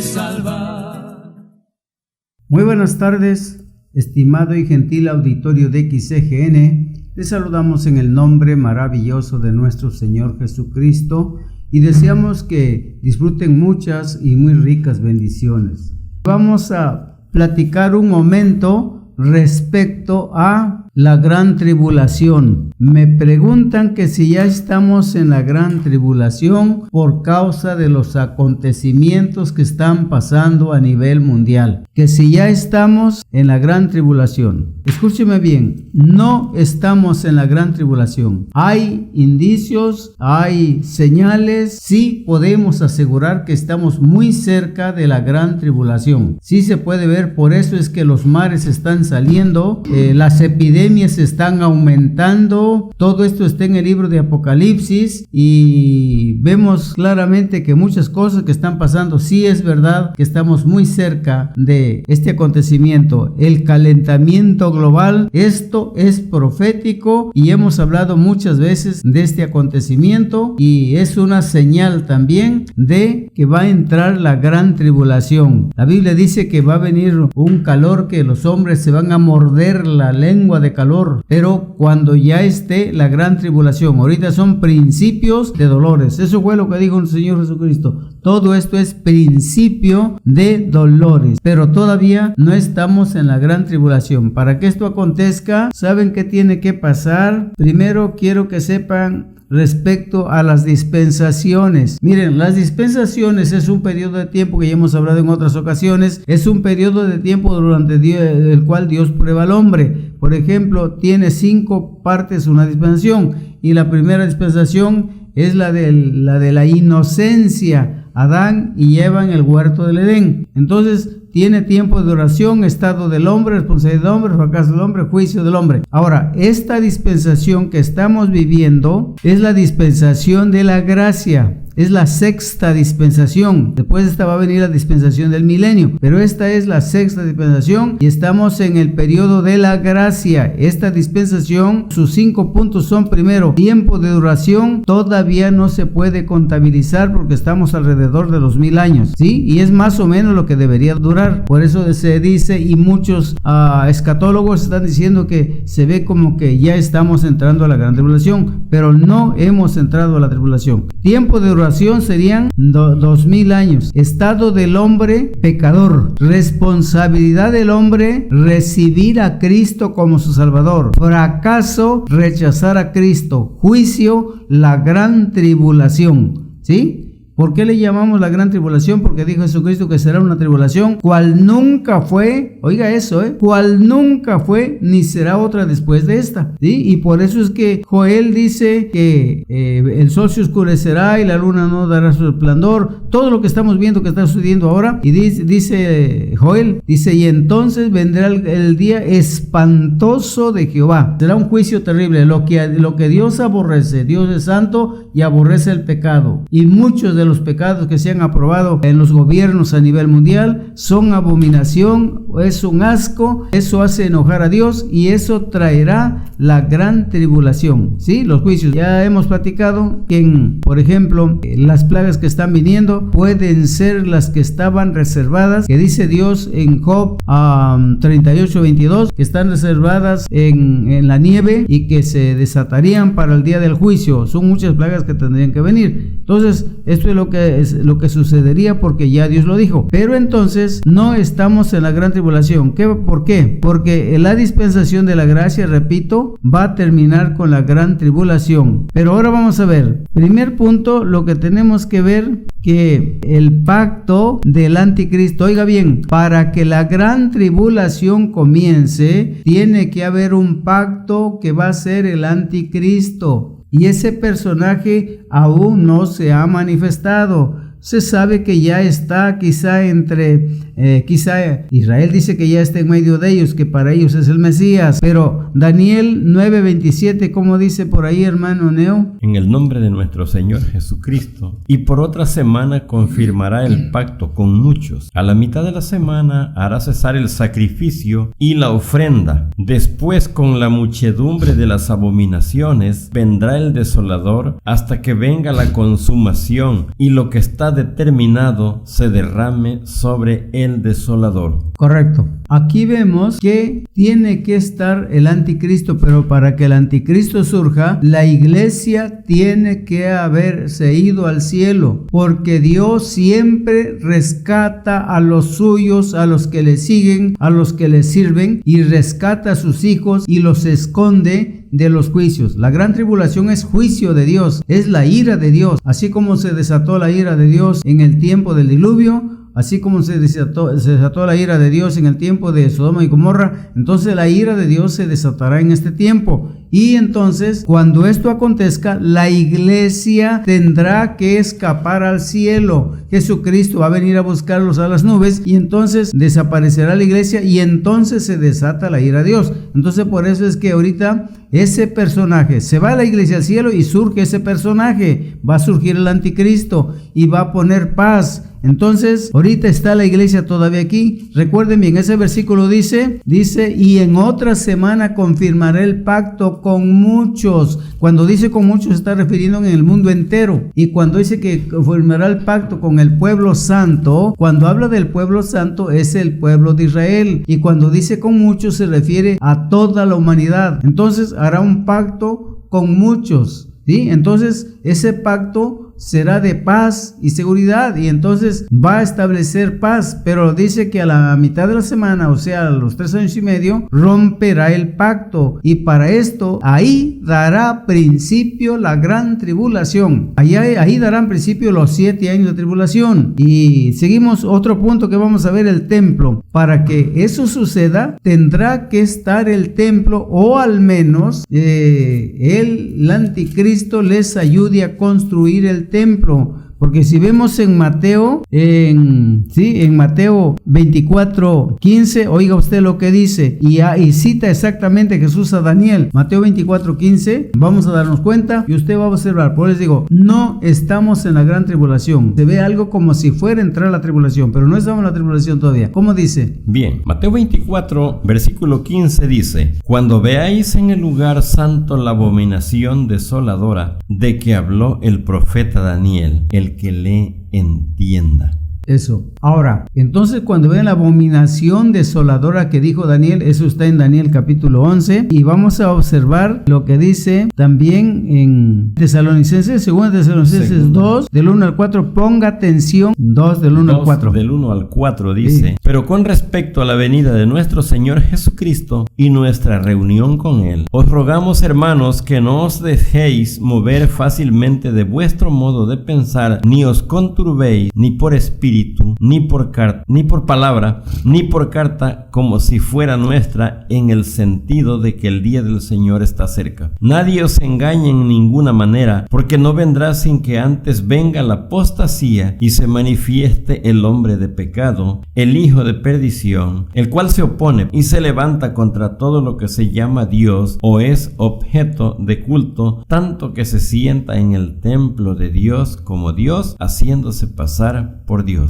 quiere salvar. Muy buenas tardes, estimado y gentil auditorio de XCGN. Les saludamos en el nombre maravilloso de nuestro Señor Jesucristo y deseamos que disfruten muchas y muy ricas bendiciones. Vamos a platicar un momento respecto a la gran tribulación. Me preguntan que si ya estamos en la gran tribulación por causa de los acontecimientos que están pasando a nivel mundial. Que si ya estamos en la gran tribulación. Escúcheme bien, no estamos en la gran tribulación. Hay indicios, hay señales, sí podemos asegurar que estamos muy cerca de la gran tribulación. Sí se puede ver, por eso es que los mares están saliendo, las epidemias están aumentando. Todo esto está en el libro de Apocalipsis y vemos claramente que muchas cosas que están pasando, sí es verdad que estamos muy cerca de este acontecimiento, el calentamiento global. Esto es profético y hemos hablado muchas veces de este acontecimiento y es una señal también de que va a entrar la gran tribulación. La Biblia dice que va a venir un calor que los hombres se van a morder la lengua de calor, pero cuando ya esté la gran tribulación, ahorita son principios de dolores. Eso fue lo que dijo el Señor Jesucristo. Todo esto es principio de dolores, pero todavía no estamos en la gran tribulación. Para que esto acontezca, ¿saben qué tiene que pasar? Primero quiero que sepan respecto a las dispensaciones. Miren, las dispensaciones es un periodo de tiempo que ya hemos hablado en otras ocasiones. Es un periodo de tiempo durante el cual Dios prueba al hombre. Por ejemplo, tiene 5 partes una dispensación y la primera dispensación es la de la inocencia. Adán y Eva en el huerto del Edén. Entonces tiene tiempo de duración, estado del hombre, responsabilidad del hombre, fracaso del hombre, juicio del hombre. Ahora, esta dispensación que estamos viviendo es la dispensación de la gracia. Es la sexta dispensación. Después esta va a venir la dispensación del milenio, pero esta es la sexta dispensación y estamos en el periodo de la gracia. Esta dispensación, sus 5 puntos son: primero, tiempo de duración, todavía no se puede contabilizar porque estamos alrededor de los 1000 años, ¿sí? Y es más o menos lo que debería durar. Por eso se dice, y muchos escatólogos están diciendo que se ve como que ya estamos entrando a la gran tribulación, pero no hemos entrado a la tribulación. Tiempo de duración serían 2000 años. Estado del hombre pecador. Responsabilidad del hombre, recibir a Cristo como su Salvador. Fracaso, rechazar a Cristo. Juicio, la gran tribulación. ¿Sí? ¿Por qué le llamamos la gran tribulación? Porque dijo Jesucristo que será una tribulación cual nunca fue, oiga eso, cual nunca fue ni será otra después de esta, ¿sí? Y por eso es que Joel dice que el sol se oscurecerá y la luna no dará su resplandor. Todo lo que estamos viendo que está sucediendo ahora, y dice Joel, dice, y entonces vendrá el día espantoso de Jehová. Será un juicio terrible. Lo que Dios aborrece, Dios es santo y aborrece el pecado. Y muchos de los pecados que se han aprobado en los gobiernos a nivel mundial son abominación, es un asco, eso hace enojar a Dios y eso traerá la gran tribulación, ¿sí? Los juicios. Ya hemos platicado que, por ejemplo, las plagas que están viniendo pueden ser las que estaban reservadas, que dice Dios en Job 38:22, que están reservadas en la nieve y que se desatarían para el día del juicio. Son muchas plagas que tendrían que venir. Entonces, esto es lo que sucedería porque ya Dios lo dijo. Pero entonces no estamos en la gran tribulación. ¿Por qué? Porque la dispensación de la gracia, repito, va a terminar con la gran tribulación. Pero ahora vamos a ver. Primer punto, lo que tenemos que ver, que el pacto del anticristo, oiga bien, para que la gran tribulación comience, tiene que haber un pacto que va a ser el anticristo. Y ese personaje aún no se ha manifestado. Se sabe que ya está quizá Israel dice que ya está en medio de ellos, que para ellos es el Mesías. Pero Daniel 9:27, ¿cómo dice por ahí, hermano Neo? En el nombre de nuestro Señor Jesucristo. Y por otra semana confirmará el pacto con muchos. A la mitad de la semana hará cesar el sacrificio y la ofrenda. Después, con la muchedumbre de las abominaciones, vendrá el desolador hasta que venga la consumación, y lo que está está determinado se derrame sobre el desolador. Correcto. Aquí vemos que tiene que estar el anticristo, pero para que el anticristo surja, la iglesia tiene que haberse ido al cielo, porque Dios siempre rescata a los suyos, a los que le siguen, a los que le sirven, y rescata a sus hijos y los esconde de los juicios. La gran tribulación es juicio de Dios, es la ira de Dios. Así como se desató la ira de Dios en el tiempo del diluvio, así como se desató la ira de Dios en el tiempo de Sodoma y Gomorra, entonces la ira de Dios se desatará en este tiempo. Y entonces, cuando esto acontezca, la iglesia tendrá que escapar al cielo. Jesucristo va a venir a buscarlos a las nubes y entonces desaparecerá la iglesia y entonces se desata la ira de Dios. Entonces, por eso es que ahorita ese personaje se va a la iglesia al cielo y surge ese personaje. Va a surgir el anticristo y va a poner paz. Entonces, ahorita está la iglesia todavía aquí. Recuerden bien, ese versículo dice, y en otra semana confirmaré el pacto con muchos. Cuando dice con muchos, se está refiriendo en el mundo entero. Y cuando dice que confirmará el pacto con el pueblo santo, cuando habla del pueblo santo, es el pueblo de Israel. Y cuando dice con muchos, se refiere a toda la humanidad. Entonces, hará un pacto con muchos, ¿sí? Entonces, ese pacto será de paz y seguridad, y entonces va a establecer paz, pero dice que a la mitad de la semana, o sea, a los 3 años y medio, romperá el pacto, y para esto, ahí dará principio la gran tribulación. Ahí darán principio los 7 años de tribulación. Y seguimos otro punto que vamos a ver, el templo. Para que eso suceda, tendrá que estar el templo, o al menos el anticristo les ayude a construir el templo. Porque si vemos en Mateo, en Mateo 24:15, oiga usted lo que dice, y cita exactamente Jesús a Daniel. Mateo 24:15, vamos a darnos cuenta y usted va a observar. Por eso les digo, no estamos en la gran tribulación. Se ve algo como si fuera a entrar la tribulación, pero no estamos en la tribulación todavía. ¿Cómo dice? Bien, Mateo 24, versículo 15 dice: Cuando veáis en el lugar santo la abominación desoladora de que habló el profeta Daniel, el que le entienda. Eso. Ahora, entonces cuando vean la abominación desoladora que dijo Daniel, eso está en Daniel capítulo 11, y vamos a observar lo que dice también en Tesalonicenses, 2 Tesalonicenses 2, del 1 al 4, ponga atención, 2 del 1 al 4. Del 1 al 4 dice, sí. Pero con respecto a la venida de nuestro Señor Jesucristo y nuestra reunión con Él, os rogamos, hermanos, que no os dejéis mover fácilmente de vuestro modo de pensar, ni os conturbéis, ni por espíritu, ni por palabra, ni por carta, como si fuera nuestra, en el sentido de que el día del Señor está cerca. Nadie os engañe en ninguna manera, porque no vendrá sin que antes venga la apostasía y se manifieste el hombre de pecado, el hijo de perdición, el cual se opone y se levanta contra todo lo que se llama Dios o es objeto de culto, tanto que se sienta en el templo de Dios como Dios, haciéndose pasar por Dios.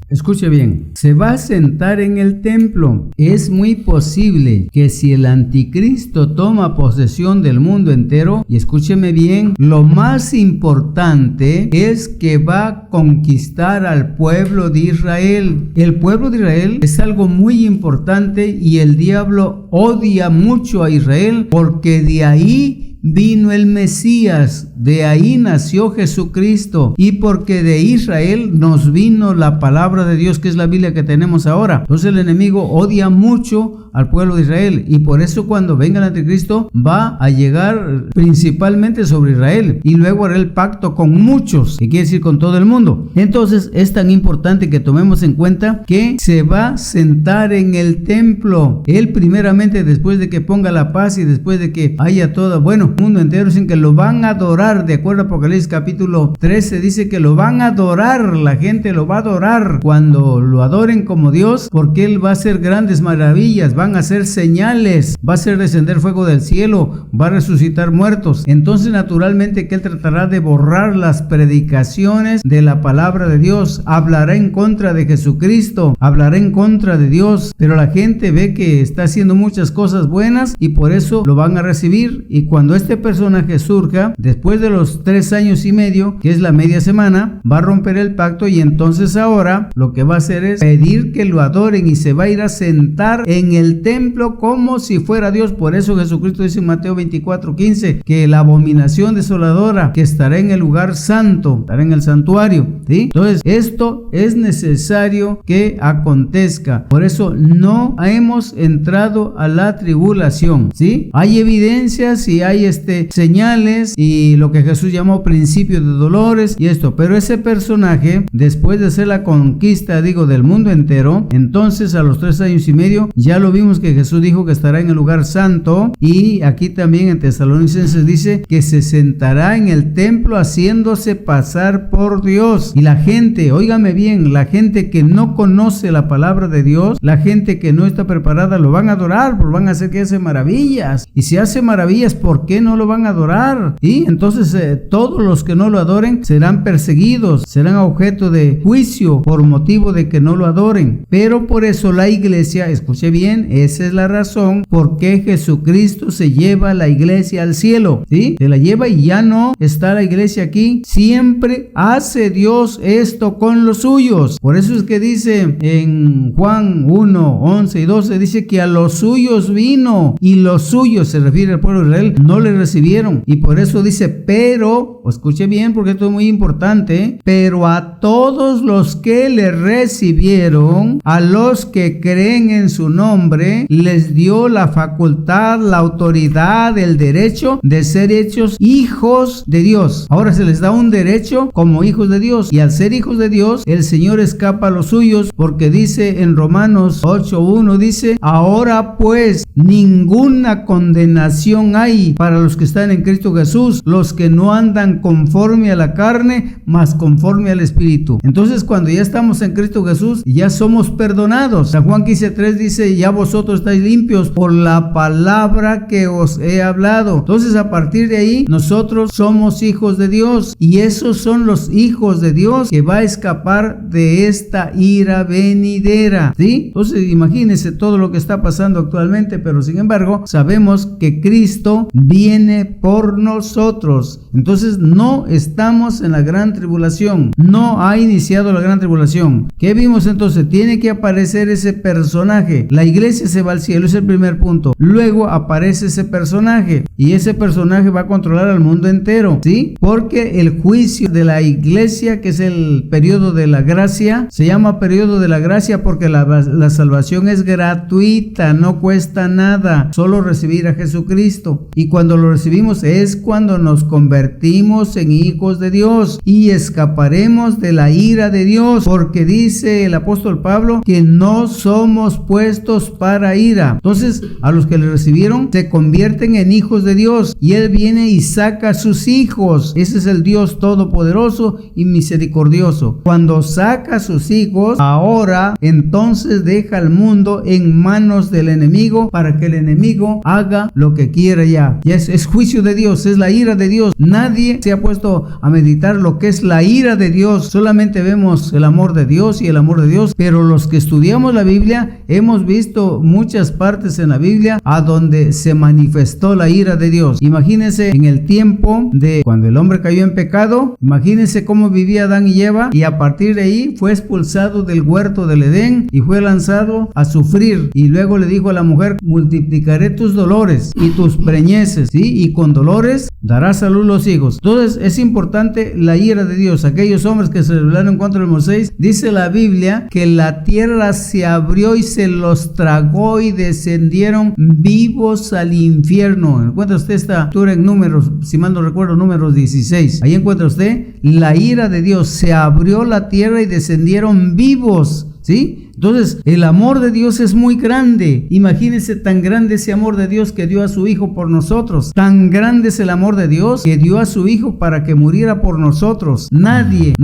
Escuche bien, se va a sentar en el templo. Es muy posible que si el anticristo toma posesión del mundo entero, y escúcheme bien, lo más importante es que va a conquistar al pueblo de Israel. El pueblo de Israel es algo muy importante y el diablo odia mucho a Israel porque de ahí vino el Mesías, de ahí nació Jesucristo, y porque de Israel nos vino la palabra de Dios, que es la Biblia que tenemos ahora. Entonces el enemigo odia mucho al pueblo de Israel, y por eso cuando venga el anticristo va a llegar principalmente sobre Israel, y luego hará el pacto con muchos, que quiere decir con todo el mundo. Entonces es tan importante que tomemos en cuenta que se va a sentar en el templo. Él primeramente, después de que ponga la paz y después de que haya todo, mundo entero, dicen que lo van a adorar. De acuerdo a Apocalipsis capítulo 13 dice que lo van a adorar, la gente lo va a adorar cuando lo adoren como Dios, porque Él va a hacer grandes maravillas, va van a hacer señales, va a hacer descender fuego del cielo, va a resucitar muertos. Entonces naturalmente que él tratará de borrar las predicaciones de la palabra de Dios, hablará en contra de Jesucristo, hablará en contra de Dios, pero la gente ve que está haciendo muchas cosas buenas y por eso lo van a recibir. Y cuando este personaje surja, después de los 3 años y medio, que es la media semana, va a romper el pacto y entonces ahora lo que va a hacer es pedir que lo adoren y se va a ir a sentar en el templo como si fuera Dios. Por eso Jesucristo dice en Mateo 24:15 que la abominación desoladora que estará en el lugar santo, estará en el santuario, ¿sí? Entonces esto es necesario que acontezca. Por eso no hemos entrado a la tribulación, ¿sí? Hay evidencias y hay señales y lo que Jesús llamó principio de dolores y esto, pero ese personaje, después de hacer la conquista, del mundo entero, entonces a los 3 años y medio, ya lo vimos que Jesús dijo que estará en el lugar santo, y aquí también en Tesalonicenses dice que se sentará en el templo haciéndose pasar por Dios. Y la gente, óigame bien, la gente que no conoce la palabra de Dios, la gente que no está preparada, lo van a adorar, porque van a hacer que hace maravillas. Y si hace maravillas, ¿por qué no lo van a adorar? Y entonces todos los que no lo adoren serán perseguidos, serán objeto de juicio por motivo de que no lo adoren. Pero por eso la iglesia, escuche bien, esa es la razón por qué Jesucristo se lleva la iglesia al cielo, ¿sí? Se la lleva y ya no está la iglesia aquí. Siempre hace Dios esto con los suyos. Por eso es que dice en Juan 1, 11 y 12, dice que a los suyos vino y los suyos, se refiere al pueblo de Israel, no le recibieron. Y por eso dice, pero, escuche bien porque esto es muy importante, pero a todos los que le recibieron, a los que creen en su nombre, les dio la facultad, la autoridad, el derecho de ser hechos hijos de Dios. Ahora se les da un derecho como hijos de Dios, y al ser hijos de Dios, el Señor escapa a los suyos, porque dice en Romanos 8:1, dice, ahora pues ninguna condenación hay para los que están en Cristo Jesús, los que no andan conforme a la carne, mas conforme al Espíritu. Entonces cuando ya estamos en Cristo Jesús, ya somos perdonados. San Juan 15:3 dice, ya vosotros estáis limpios por la palabra que os he hablado. Entonces a partir de ahí, nosotros somos hijos de Dios, y esos son los hijos de Dios que va a escapar de esta ira venidera, ¿sí? Entonces imagínense todo lo que está pasando actualmente, pero sin embargo sabemos que Cristo viene por nosotros. Entonces no estamos en la gran tribulación, no ha iniciado la gran tribulación. ¿Qué vimos entonces? Tiene que aparecer ese personaje. La iglesia se va al cielo, es el primer punto. Luego aparece ese personaje, y ese personaje va a controlar al mundo entero, ¿sí? Porque el juicio de la iglesia, que es el periodo de la gracia, se llama periodo de la gracia porque la salvación es gratuita, no cuesta nada, solo recibir a Jesucristo. Y cuando lo recibimos es cuando nos convertimos en hijos de Dios y escaparemos de la ira de Dios, porque dice el apóstol Pablo que no somos puestos para ira. Entonces a los que le recibieron se convierten en hijos de Dios, y Él viene y saca a sus hijos. Ese es el Dios todopoderoso y misericordioso. Cuando saca a sus hijos, ahora entonces deja al mundo en manos del enemigo para que el enemigo haga lo que quiera ya. Ya es juicio de Dios, es la ira de Dios. Nadie se ha puesto a meditar lo que es la ira de Dios. Solamente vemos el amor de Dios y el amor de Dios, pero los que estudiamos la Biblia hemos visto muchas partes en la Biblia a donde se manifestó la ira de Dios. Imagínense en el tiempo de cuando el hombre cayó en pecado, imagínense cómo vivía Adán y Eva, y a partir de ahí fue expulsado del huerto del Edén y fue lanzado a sufrir. Y luego le dijo a la mujer, multiplicaré tus dolores y tus preñeces, ¿sí? Y con dolores darás a luz los hijos. Entonces es importante la ira de Dios. Aquellos hombres que se rebelaron contra Moisés, dice la Biblia que la tierra se abrió y se los tragó y descendieron vivos al infierno. Encuentra usted esta lectura en Números, si mal no recuerdo, Números 16. Ahí encuentra usted la ira de Dios. Se abrió la tierra y descendieron vivos, ¿sí? Entonces, el amor de Dios es muy grande. Imagínense tan grande ese amor de Dios que dio a su Hijo por nosotros. Tan grande es el amor de Dios que dio a su Hijo para que muriera por nosotros. Nadie,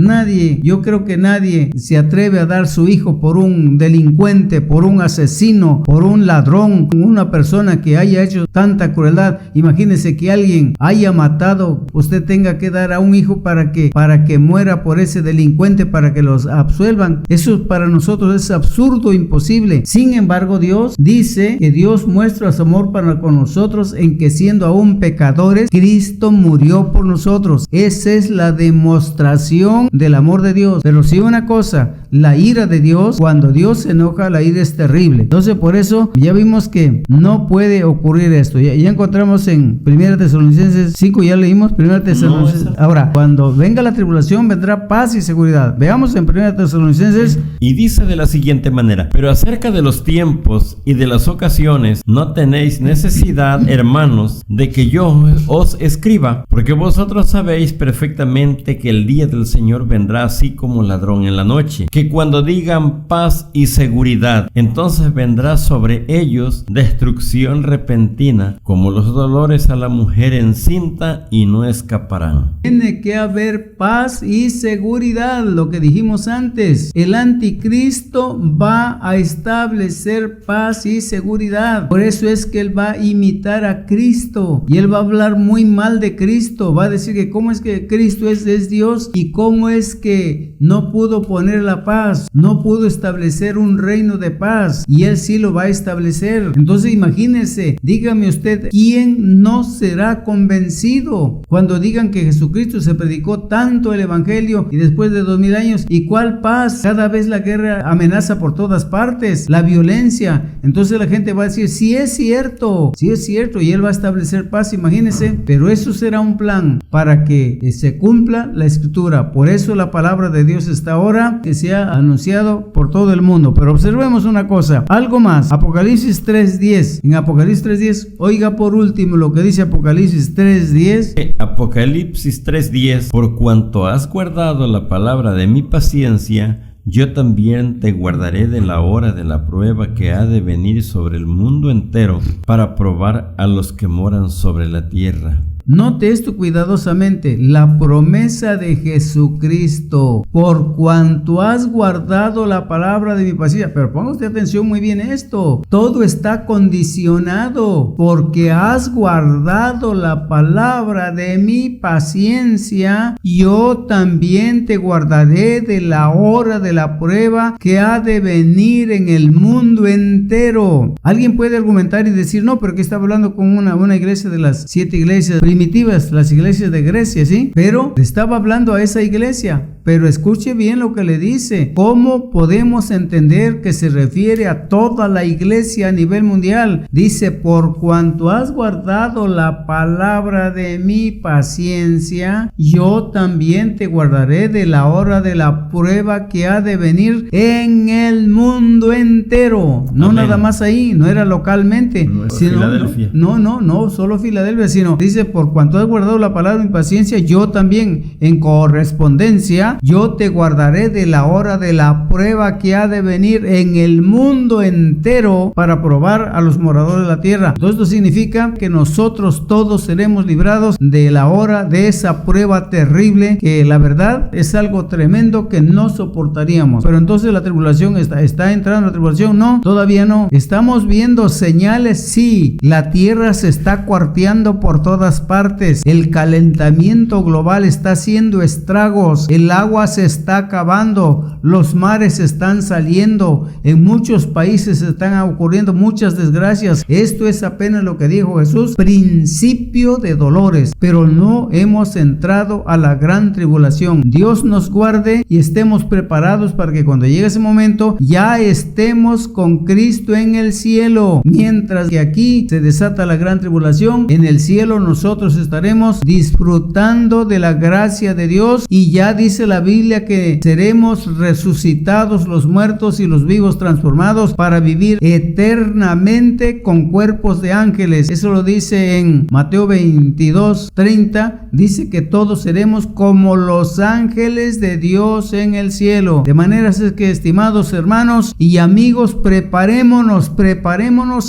yo creo que nadie se atreve a dar su Hijo por un delincuente, por un asesino, por un ladrón, una persona que haya hecho tanta crueldad. Imagínense que alguien haya matado, usted tenga que dar a un hijo para que muera por ese delincuente, para que los absuelvan. Eso para nosotros es absurdo, imposible. Sin embargo, Dios dice que Dios muestra su amor para con nosotros en que siendo aún pecadores, Cristo murió por nosotros. Esa es la demostración del amor de Dios. Pero si una cosa, la ira de Dios, cuando Dios se enoja, la ira es terrible. Entonces, por eso ya vimos que no puede ocurrir esto. Ya encontramos en 1 Tesalonicenses 5, ya leímos 1 Tesalonicenses. Ahora, cuando venga la tribulación, vendrá paz y seguridad. Veamos en 1 Tesalonicenses. Y dice de la siguiente manera: pero acerca de los tiempos y de las ocasiones, no tenéis necesidad, hermanos, de que yo os escriba, porque vosotros sabéis perfectamente que el día del Señor vendrá así como ladrón en la noche, que cuando digan paz y seguridad, entonces vendrá sobre ellos destrucción repentina, como los dolores a la mujer encinta, y no escaparán. Tiene que haber paz y seguridad, lo que dijimos antes. El anticristo va a establecer paz y seguridad. Por eso es que él va a imitar a Cristo y él va a hablar muy mal de Cristo. Va a decir que cómo es que Cristo es Dios y cómo es que no pudo poner la paz, no pudo establecer un reino de paz, y él sí lo va a establecer. Entonces imagínense, dígame usted, ¿quién no será convencido cuando digan que Jesucristo se predicó tanto el evangelio y después de 2000 años? ¿Y cuál paz? Cada vez la guerra amenaza por todas partes, la violencia. Entonces la gente va a decir, sí es cierto, y él va a establecer paz, imagínense. Pero eso será un plan para que se cumpla la escritura. Por eso la palabra de Dios está ahora que se ha anunciado por todo el mundo. Pero observemos una cosa, algo más. Apocalipsis 3:10. En Apocalipsis 3:10, oiga por último lo que dice Apocalipsis 3:10. Apocalipsis 3:10: por cuanto has guardado la palabra de mi paciencia, yo también te guardaré de la hora de la prueba que ha de venir sobre el mundo entero, para probar a los que moran sobre la tierra. Note esto cuidadosamente, la promesa de Jesucristo: por cuanto has guardado la palabra de mi paciencia. Pero ponga usted atención muy bien esto, todo está condicionado. Porque has guardado la palabra de mi paciencia, yo también te guardaré de la hora de la prueba que ha de venir en el mundo entero. Alguien puede argumentar y decir, no, pero que está hablando con una iglesia de las 7 iglesias primitivas, las iglesias de Grecia, ¿sí? Pero estaba hablando a esa iglesia. Pero escuche bien lo que le dice. ¿Cómo podemos entender que se refiere a toda la iglesia a nivel mundial? Dice, por cuanto has guardado la palabra de mi paciencia, yo también te guardaré de la hora de la prueba que ha de venir en el mundo entero. No, amén. Nada más ahí, no era localmente, no sino Filadelfia. No, solo Filadelfia, sino dice, por cuanto has guardado la palabra de mi paciencia, yo también, en correspondencia, yo te guardaré de la hora de la prueba que ha de venir en el mundo entero, para probar a los moradores de la tierra. Entonces esto significa que nosotros todos seremos librados de la hora de esa prueba terrible, que la verdad es algo tremendo que no soportaríamos. Pero entonces la tribulación está entrando, la tribulación no, todavía no. Estamos viendo señales, sí, la tierra se está cuarteando por todas partes, el calentamiento global está haciendo estragos, el agua se está acabando, los mares están saliendo, en muchos países están ocurriendo muchas desgracias. Esto es apenas lo que dijo Jesús, principio de dolores, pero no hemos entrado a la gran tribulación. Dios nos guarde y estemos preparados para que cuando llegue ese momento ya estemos con Cristo en el cielo. Mientras que aquí se desata la gran tribulación, en el cielo nosotros estaremos disfrutando de la gracia de Dios, y ya dice la la Biblia que seremos resucitados los muertos y los vivos transformados para vivir eternamente con cuerpos de ángeles. Eso lo dice en Mateo 22:30. Dice que todos seremos como los ángeles de Dios en el cielo. De manera que, estimados hermanos y amigos, preparémonos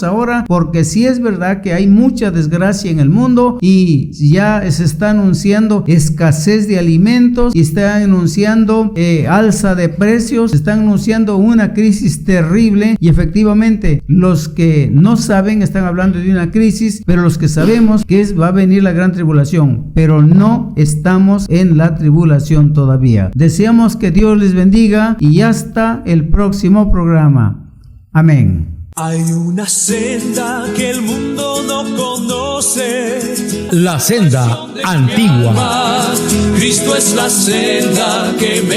ahora, porque sí es verdad que hay mucha desgracia en el mundo y ya se está anunciando escasez de alimentos y está anunciando alza de precios, se está anunciando una crisis terrible, y efectivamente los que no saben están hablando de una crisis, pero los que sabemos que va a venir la gran tribulación, pero no estamos en la tribulación todavía. Deseamos que Dios les bendiga y hasta el próximo programa. Amén. Hay una senda que el mundo no conoce, la senda antigua. Cristo es la senda que me